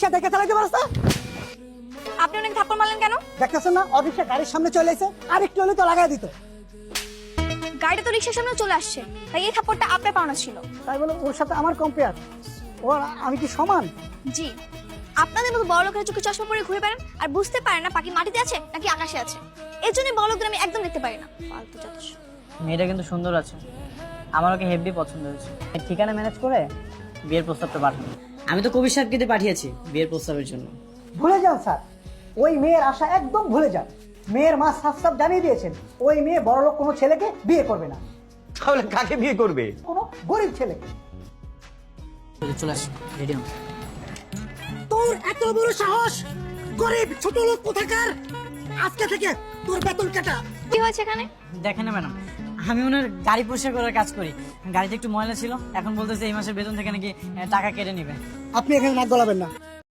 দেখে চালাতে পারছ না? আপনি অনেক থাপ্পড় মারলেন কেন? দেখতেছেন না অফিসে গাড়ির সামনে চলে এসে আর একটু হলে তো লাগাই দিত। গাড়িটা তো রিক্সার সামনে চলে আসছে, তাই এই থাপ্পড়টা আপনার পাওনা ছিল। তাই বলে ওর সাথে আমার কম্পেয়ার? ও আমি কি সমান? জি, আপনাদের মতো বড় লোকের চোখে চশমা পরে ঘুরে বেড়ান আর বুঝতে পারেন না পাখি মাটিতে আছে নাকি আকাশে আছে। এর জন্য বড় লোকদের আমি একদম দেখতে পারি না। ফালতু যত সব। মেয়েটা কিন্তু সুন্দর আছে, আমার ওকে হেভি পছন্দ হয়েছে। এর ঠিকানা ম্যানেজ করে বিয়ের প্রস্তাবটা পাঠানো। আমি তো কবির সাহেবকে দিয়ে পাঠিয়েছি বিয়ের প্রস্তাবের জন্য। ভুলে যান স্যার, ওই মেয়ের আশা একদম ভুলে যান। মেয়ের মা সাফ সাফ জানিয়ে দিয়েছেন ওই মেয়ে বড়লোক কোনো ছেলেকে বিয়ে করবে না। তাহলে কাকে বিয়ে করবে? কোনো গরিব ছেলেকে। চলে আসি, রেডি হন। তোর এত বড় সাহস! গরিব ছোট লোক কোথাকার! আজকে থেকে তোর বেতন কাটা। কি হয়েছে এখানে? দেখেন না ম্যাডাম, আমি ওনার গাড়ি পরিষ্কার করার কাজ করি। গাড়িতে একটু ময়লা ছিল, এখন বলতেছে এই মাসের বেতন থেকে নাকি টাকা কেটে নেবে। আপনি এখানে নাক গলাবেন না।